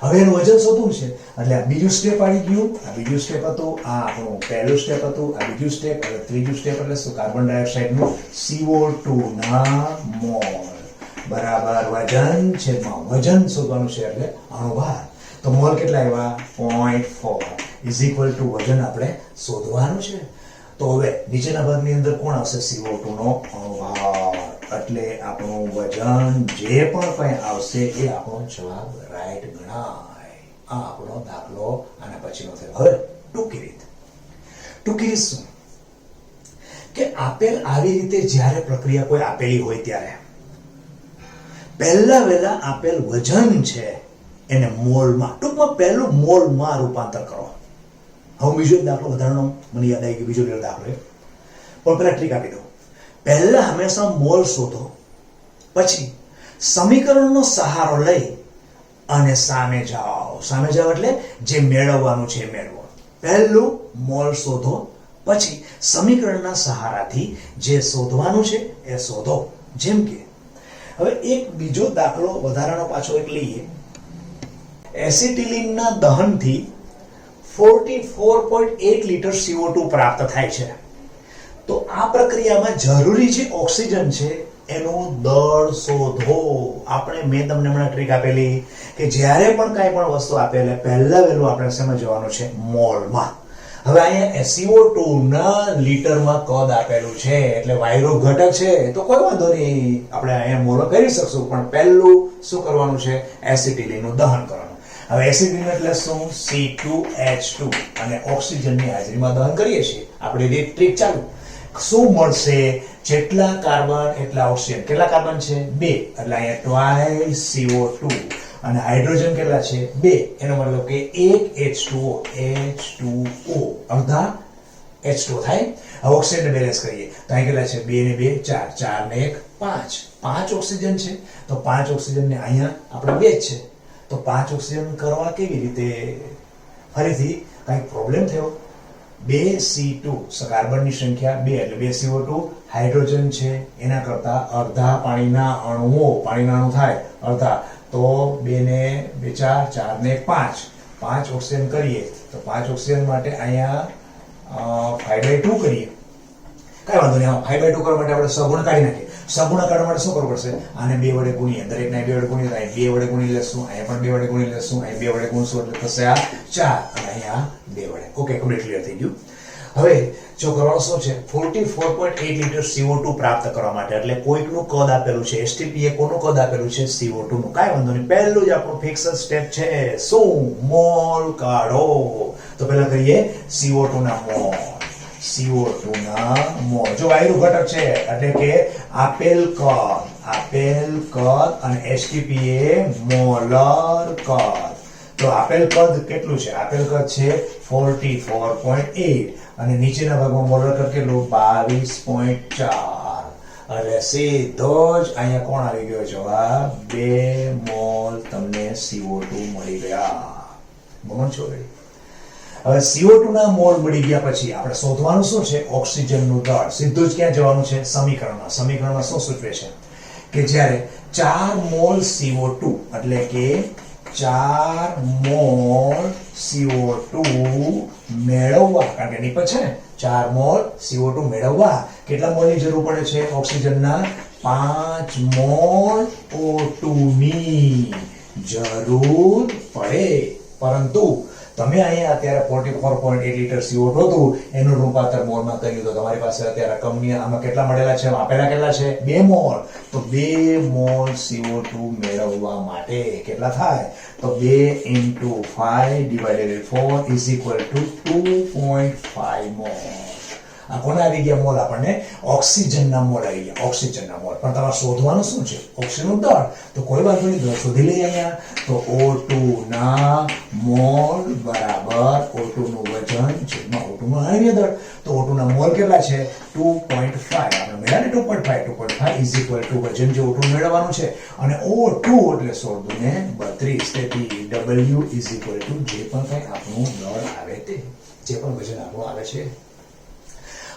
હવે એનું વજન શોધવું છે એટલે આ બીજું સ્ટેપ આવી ગયું આ બીજું સ્ટેપ હતું આ આપણું પહેલું સ્ટેપ હતું આ બીજું સ્ટેપ એટલે ત્રીજું સ્ટેપ એટલે શું કાર્બન ડાયોક્સાઇડ નું CO2 ના મોલ બરાબર વજન છેદમાં વજન શોધવાનું છે એટલે અણુભાર તો મોલ કેટલા આવ્યા 0.4 ઇઝ ઇક્વલ ટુ વજન આપણે શોધવાનું છે તો હવે નીચેના ભાગની અંદર કોણ આવશે CO2 નો અણુભાર એટલે આપણું વજન જે પણ કંઈ આવશે એ આપણો જવાબ રાઈટ ગણાય આ આપણો દાખલો આના પછીનો થયો હવે ટૂંકી રીત શું કે આપેલ આવી રીતે જ્યારે પ્રક્રિયા કોઈ આપેલી હોય ત્યારે પહેલા વહેલા આપેલ વજન છે એને મોલમાં ટૂંકમાં પહેલું મોલમાં રૂપાંતર કરો હવે બીજો એક દાખલો વધારાનો મને યાદ આવી ગયો બીજો દાખલો પણ પેલા ટ્રીક આપી દઉં પહેલા હંમેશા મોલ શોધો પછી સમીકરણનો સહારો લઈ અને સામે જાઓ એટલે જે મેળવવાનું છે મેળવો પહેલું મોલ શોધો પછી સમીકરણના સહારાથી જે શોધવાનું છે એ શોધો જેમ કે હવે એક બીજો દાખલો વધારાનો પાછો એક લઈએ એસિટિલિનના દહનથી 44.8 લીટર CO2 પ્રાપ્ત થાય છે તો આ પ્રક્રિયામાં જરૂરી જે ઓક્સિજન છે એનું દળ શોધો આપણે મેં તમને હમણાં ટ્રીક આપેલી કે જ્યારે પણ કાંઈ પણ વસ્તુ આપેલે પહેલા વહેલું આપણે સમજવાનું છે મોલમાં હવે અહીંયા CO2 ના લીટરમાં કદ આપેલું છે એટલે વાયરો ઘટક છે તો કોઈ વાંધો નહીં આપણે અહીંયા મોલ કરી શકશું પણ પહેલું શું કરવાનું છે એસિટિલિનનું દહન કરવાનું હવે એસિટિલિન એટલે શું C2H2 અને ઓક્સિજનની હાજરીમાં દહન કરીએ છીએ આપણે રીત ટ્રીક ચાલુ શું મળશે જેટલા કાર્બન એટલા ઓક્સિજન કેટલા કાર્બન છે 2 એટલે અહીંયા ટ્વાઇસ CO2 અને હાઇડ્રોજન કેટલા છે 2 એનો મતલબ કે એક H2O અડધા H2O થાય હવે ઓક્સિજન બેલેન્સ કરીએ તો અહીં કેટલા છે 2 ને 2 4 4 ને 1 5 ઓક્સિજન છે તો 5 ઓક્સિજન ને અહીંયા આપણે 2 છે તો 5 ઓક્સિજન કરવા કેવી રીતે ફરીથી કઈ પ્રોબ્લેમ થયો 2C2 કાર્બનની સંખ્યા 2 એટલે 2 CO2 હાઇડ્રોજન છે એના કરતા અડધા પાણીના અણુઓ થાય અડધા તો 2 ને 2 4 4 ને 5 ઓક્સિજન કરીએ તો 5 ઓક્સિજન માટે અહીંયા 5/2 કરીએ કઈ વાંધો નહીં 5/2 કરવા માટે આપણે સગુણ કાઢી નાખીએ સગુણ કાઢવા માટે શું કરવું પડશે આને 2 વડે ગુણીએ દરેકને 2 વડે ગુણીએ તો અહીં 2 વડે ગુણી લેશું અહીંયા પણ 2 વડે ગુણી લેશું અહીં 2 વડે ગુણશું એટલે થશે આ 4 અને અહીંયા 2 વડે ઓકે કમ્પ્લીટ ક્લિયર થઈ ગયું હવે જો કરવાનું શું છે 44.8 લીટર CO2 પ્રાપ્ત કરવા માટે એટલે કોઈકનું કદ આપેલું છે STP એ કોનું કદ આપેલું છે CO2 નું કાઈ વાંધો નહીં પહેલું જ આપણું ફિક્સ સ્ટેપ છે શું મોલ કાઢો તો પહેલા કરીએ CO2 ના મોલ જો વાયુ ઘટક છે એટલે કે આપેલ કદ અને STP એ મોલર કદ તો આપેલ કદ કેટલું છે આપેલ કદ છે 44.8 અને નીચેના ભાગમાં મોલર કદ કેટલું 22.4 એટલે સીધો જ અહીંયા કોણ આવી ગયો જવાબ 2 મોલ તમને CO2 મળી ગયા બમણ છો હવે CO2 ના મોલ મળી ગયા પછી આપણે શોધવાનું શું છે ઓક્સિજનનું દળ સીધું જ ક્યાં જવાનું છે સમીકરણમાં શું સૂચવે છે કે જ્યારે 4 મોલ CO2 એટલે કે 4 મોલ CO2 મેળવવા કારણ કે નિપજ છે ને 4 મોલ CO2 મેળવવા કેટલા મોલની જરૂર પડે છે ઓક્સિજનના 5 મોલ O2 ની જરૂર પડે પરંતુ તમે અહીંયા અત્યારે 44.8 લીટર CO2 હતું એનું રૂપાંતર મોલમાં કર્યું તો તમારી પાસે અત્યારે રકમની આમાં કેટલા મળેલા છે આપેલા કેટલા છે 2 મોલ તો 2 મોલ CO2 મેળવવા માટે કેટલા થાય તો 2 into 5 divided by 4 is equal to 2.5 mall આ કોના આવી ગયા મોલ? આપણને ઓક્સિજનના મોલ આવી ગયા, ઓક્સિજનના મોલ. પણ તમારે શોધવાનું શું છે? ઓક્સિજનનું દળ. તો કોઈ વાંધો નહીં, દળ શોધી લઈએ અહીંયા. તો O2 ના મોલ બરાબર O2 નું વજન છેદમાં O2 નું આણ્વીય દળ. તો O2 ના મોલ કેટલા છે? 2.5. આપણે મેળવ્યા ને 2.5 ઇઝ ઇક્વલ ટુ વજન જે O2 મેળવવાનું છે, અને O2 એટલે 16 ને 32. તેથી W ઇઝ ઇક્વલ ટુ જે પણ કંઈ આપણું દળ આવે તે, જે પણ વજન આપણું આવે છે.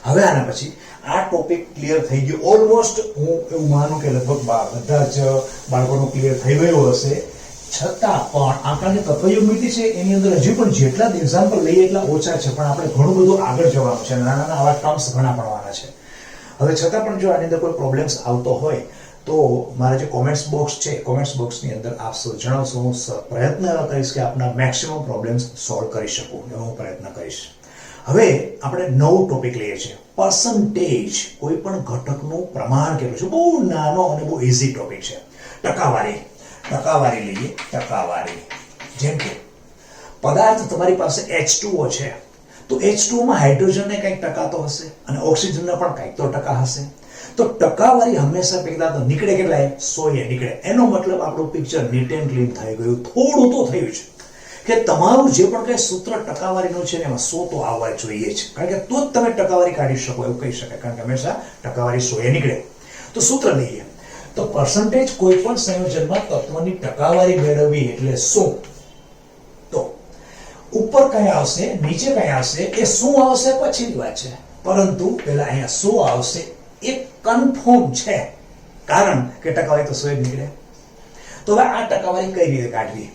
હવે આના પછી આ ટોપિક ક્લિયર થઈ ગયો ઓલમોસ્ટ. હું એવું માનું કે લગભગ બધા જ બાળકોનું ક્લિયર થઈ ગયું હશે. છતાં પણ આંકડાની તત્વયુગમિતિ છે એની અંદર હજી પણ જેટલા એક્ઝામ્પલ લઈએ એટલા ઓછા છે, પણ આપણે ઘણું બધું આગળ જવાનું છે. નાના નાના આવા ટર્મ્સ ઘણા ભણવાના છે. હવે છતાં પણ જો આની અંદર કોઈ પ્રોબ્લેમ્સ આવતો હોય તો મારા જે કોમેન્ટ્સ બોક્સ છે, કોમેન્ટ્સ બોક્સની અંદર આપ જણાવશો. હું પ્રયત્ન એવા કરીશ કે આપના મેક્સિમમ પ્રોબ્લેમ્સ સોલ્વ કરી શકું, એવો હું પ્રયત્ન કરીશ. હવે આપણે નવો ટોપિક લઈએ છીએ, પર્સન્ટેજ. કોઈ પણ ઘટકનું પ્રમાણ કેટલું છે. બહુ નાનો અને બહુ ઇઝી ટોપિક છે. ટકાવારી. ટકાવારી લઈએ, ટકાવારી. જેમ કે પદાર્થ તમારી પાસે H2O છે, તો H2O માં હાઇડ્રોજનને કંઈક ટકા તો હશે અને ઓક્સિજનને પણ કંઈક તો ટકા હશે. તો ટકાવારી હંમેશા પહેલા તો નીકળે કેટલા? 100 નીકળે. એનો મતલબ આપણું પિક્ચર નીટ એન્ડ ક્લીન થઈ ગયું. થોડું તો થયું છે કે તમારું જે પણ કઈ સૂત્ર ટકાવારીનું છે ને એમાં 100 તો આવવા જોઈએ છે, કારણ કે તો જ તમે ટકાવારી કાઢી શકો એવું કહી શકાય, કારણ કે હંમેશા ટકાવારી 100 નીકળે. તો સૂત્ર લઈએ તો પર્સન્ટેજ કોઈ પણ સંયોજનમાં તત્વની ટકાવારી મેળવવી એટલે શું? તો ઉપર કઈ આવશે, નીચે કઈ આવશે, એ શું આવશે પછીની વાત છે, પરંતુ પહેલા અહીંયા શું આવશે એ કન્ફર્મ છે, કારણ કે ટકાવારી તો 100 નીકળે. તો હવે આ ટકાવારી કઈ રીતે કાઢવી?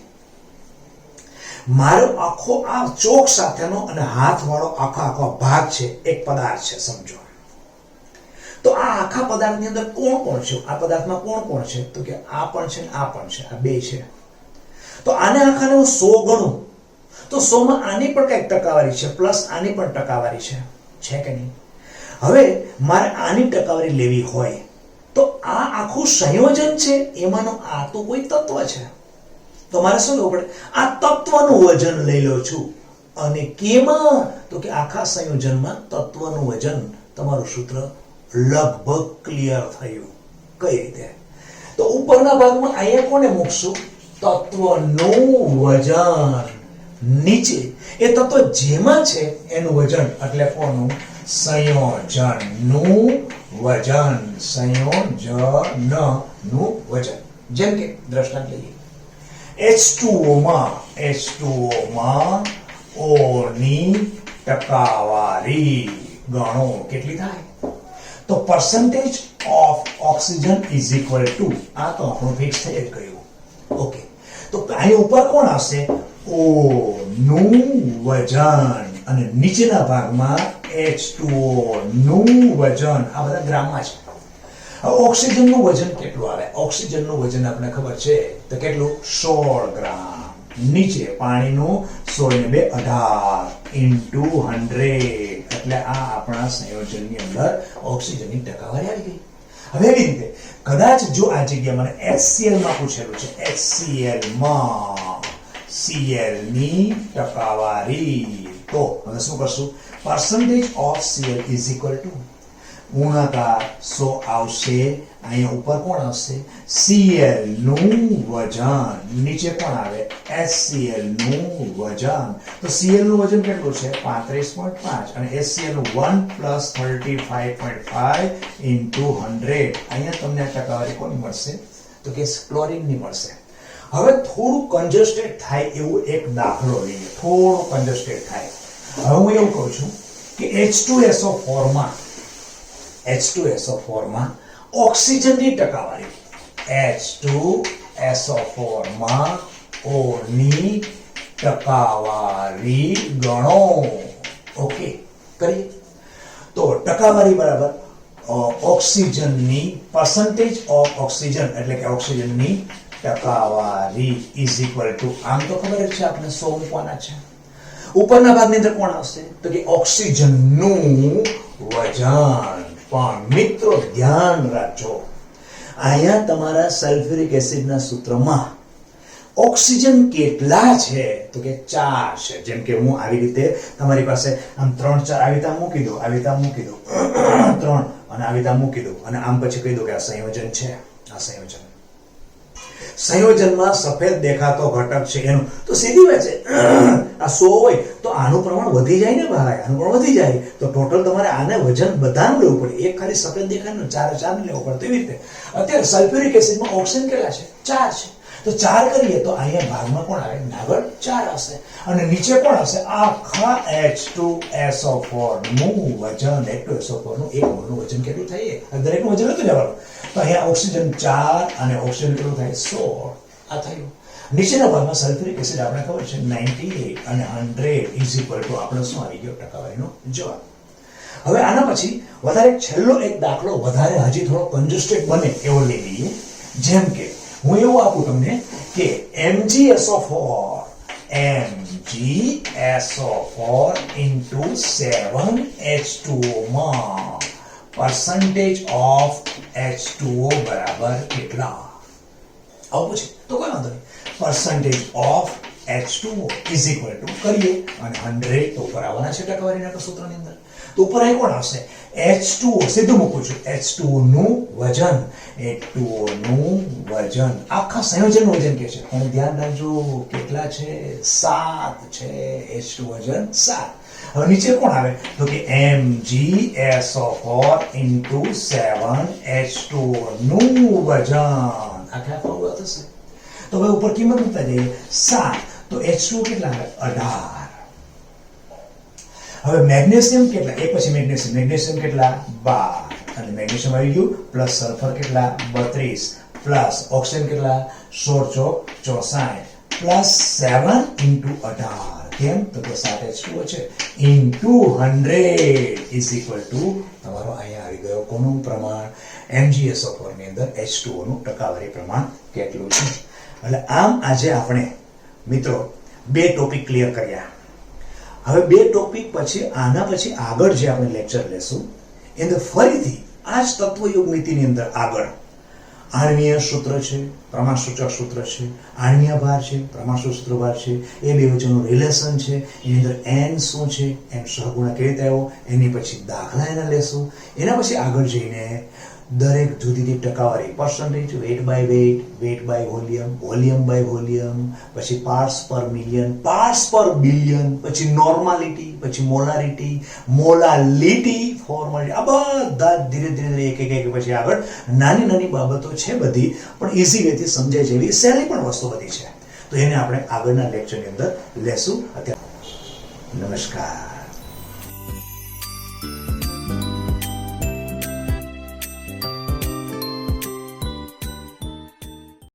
મારો આખો આ ચોક સાથેનો અને હાથવાળો આખો ભાગ છે, એક પદાર્થ છે સમજો. તો આ આખા પદાર્થની અંદર કોણ કોણ છે? આ પદાર્થમાં કોણ કોણ છે? તો કે આ પણ છે, આ પણ છે, આ બે છે. તો આને આખાને હું 100 ગણું તો 100 માં આની પણ કઈક ટકાવારી છે, પ્લસ આની પણ ટકાવારી છે કે નહીં? હવે મારે આની ટકાવારી લેવી હોય તો આ આખું સંયોજન છે, એમાંનો આ તો કોઈ તત્વ છે. તો મારે શું લેવું પડે? આ તત્વનું વજન લઈ લઉં છું. અને કેમાં? તો કે આખા સંયોજનમાં તત્વનું વજન. તમારું સૂત્ર લગભગ ક્લિયર થયું. કઈ રીતે? તો ઉપરના ભાગમાં અહીંયા કોને મૂકશું? તત્વનું વજન. નીચે એ તત્વ જેમાં છે એનું વજન, એટલે કોનું? સંયોજનનું વજન. સંયોજનનું વજન. જેમ કે દ્રષ્ટાંત લઈએ, H2O માં O ની ટકાવારી ગણો. કેટલી થાય? તો percentage of oxygen is equal to, આ તો આપણું ફિક્સ થઈ જ ગયું. ઓકે, તો અહીં ઉપર કોણ આવશે? O નું વજન, અને નીચેના ભાગમાં H2O નું વજન. આ બધા ગ્રામમાં છે. ઓક્સિજનનું વજન કેટલું આવે? ઓક્સિજનનું વજન આપણે ખબર છે તો કેટલું? 16 ગ્રામ. નીચે પાણીનું 16 ને 2 18 into 100, એટલે આ આપણા સંયોજનની અંદર ઓક્સિજનની ટકાવારી આવી ગઈ. હવે એવી રીતે કદાચ જો આ જગ્યા મને HCl માં પૂછેલું છે, HCl માં Cl ની ટકાવારી, તો હવે શું કરશું? percentage of Cl is equal to ગુણાકાર 100 આવશે. અહીંયા ઉપર કોણ આવશે? Cl નું વજન. નીચે કોણ આવે? HCl નું વજન. તો Cl નું વજન કેટલું છે? 35.5, અને HCl નું 1 + 35.5 into 100. અહીંયા તમને ટકાવારી કોની મળશે? તો કે ક્લોરીનની મળશે. હવે થોડું કન્જસ્ટેડ થાય એવું એક દાખલો લઈએ. થોડું કન્જસ્ટેડ થાય. હવે હું એવું કહું છું કે H2SO4 માં ઓક્સિજનની ટકાવારી. H2SO4 માં O ની ટકાવારી ગણો. ઓકે, કરીએ. તો ટકાવારી બરાબર ઓક્સિજનની percentage of oxygen, એટલે કે ઓક્સિજનની ટકાવારી ઇઝ ઇક્વલ ટુ, આમ તો ખબર જ છે આપણે 100 મૂકવાના છે. ઉપરના ભાગની અંદર કોણ આવશે? તો કે ઓક્સિજનનું વજન. પણ મિત્રો ધ્યાન રાખજો, અહીંયા તમારા સલ્ફ્યુરિક એસિડના સૂત્રમાં ઓક્સિજન કેટલા છે તો કે 4 છે. જેમ કે હું આવી રીતે તમારી પાસે આમ 3 4 આવી રીતે મૂકી દઉં, આવી રીતે મૂકી દઉં 3 અને આવી રીતે મૂકી દઉં અને આમ પછી કહી દઉં કે આ સંયોજન છે. આ સંયોજન, સંયોજનમાં સફેદ દેખાતો ઘટક છે એનું, તો સીધી વાત છે આ 100 હોય તો આનું પ્રમાણ વધી જાય ને ભાઈ, આનું પ્રમાણ વધી જાય તો ટોટલ તમારે આને વજન બધાનું લેવું પડે. એક ખાલી સફેદ દેખાયનું 4 ને લેવું પડે. એવી રીતે અત્યારે સલ્ફ્યુરિક એસિડમાં ઓક્સિજન કેટલા છે? 4 છે. તો 4 કરીએ તો અહીંયા ભાગમાં કોણ આવે? આગળ 4 હશે અને નીચે કોણ હશે? આખા H2SO4 નું વજન, H2SO4 નું એક મોલનું વજન કેટલું થાય? દરેકનું વજન નતું લેવાનું. તો અહીંયા ઓક્સિજન 4 અને ઓક્સિજન કેટલું થાય? 16. આ થયું. નીચેના ભાગમાં સલ્ફ્યુરિક એસિડ આપણે ખબર છે 98 અને 100 ઇઝ ઇક્વલ ટુ આપણે શું આવી ગયો? ટકાવારીનો જવાબ. હવે આના પછી વધારે છેલ્લો એક દાખલો વધારે હજી થોડો કન્જસ્ટેડ બને એવો લઈ લઈએ. જેમ કે હું એવું આપું તમને કે MgSO4 into 7H2O માં percentage of H2O બરાબર કેટલા? આવું પૂછે તો કોઈ વાંધો નહીં. percentage of H2O is equal to કરીએ અને 100 તો ઉપર આવવાના છે ટકાવારીના સૂત્રની અંદર. તો ઉપર અહીં કોણ આવશે? H2O સીધું મૂકું છું. H2O નું વજન, H2O નું વજન આખા સંયોજનનું વજન કે છે અને ધ્યાન રાખજો કેટલા છે? 7 છે. H2 વજન 7. હવે નીચે કોણ આવે તો કે MgSO4 into 7H2O નું વજન. આખા ફોર્મ્યુલા થશે. તો હવે ઉપર કિંમત મૂકતા જઈએ 7 તો H2 કેટલા આવે? 18. હવે મેગ્નેશિયમ કેટલા? એક પછી મેગ્નેશિયમ, મેગ્નેશિયમ કેટલા? 12 અને મેગ્નેશિયમ આવી ગયું પ્લસ સલ્ફર કેટલા? 32 પ્લસ ઓક્સિજન કેટલા? 16 64 પ્લસ 7 into 18. કેમ તો કે 7H2O છે into 100 is equal to તમારો અહીંયા આવી ગયો કોનું પ્રમાણ? MgSO4 ની અંદર H2O નું ટકાવારી પ્રમાણ કેટલું છે. એટલે આમ આજે આપણે મિત્રો 2 ટોપિક ક્લિયર કર્યા. હવે 2 ટોપિક પછી આના પછી આગળ જે આપણે લેક્ચર લેશું એની અંદર ફરીથી આ જ તત્વયુગ નીતિની અંદર આગળ આણ્વીય સૂત્ર છે, પ્રમાણસૂચક સૂત્ર છે, આણ્વીય ભાર છે, પ્રમાણસૂચક સૂત્ર ભાર છે, એ બે વચ્ચેનું રિલેશન છે, એની અંદર n શું છે, n સહગુણક કેવી રીતે આવ્યો, એની પછી દાખલા એના લેશું. એના પછી આગળ જઈને દરેક જુદી જુદી ટકાવારી, percentage, weight by weight, weight by volume, volume by volume, પછી parts per million, parts per billion, પછી નોર્માલિટી, પછી મોલારિટી, મોલાલિટી, ફોર્માલિટી, આ બધા ધીરે ધીરે એક એક પછી આગળ નાની નાની બાબતો છે બધી, પણ ઇઝી વેથી સમજાય છે એવી સહેલી પણ વસ્તુ બધી છે. તો એને આપણે આગળના લેક્ચરની અંદર લેશું. અત્યારે નમસ્કાર.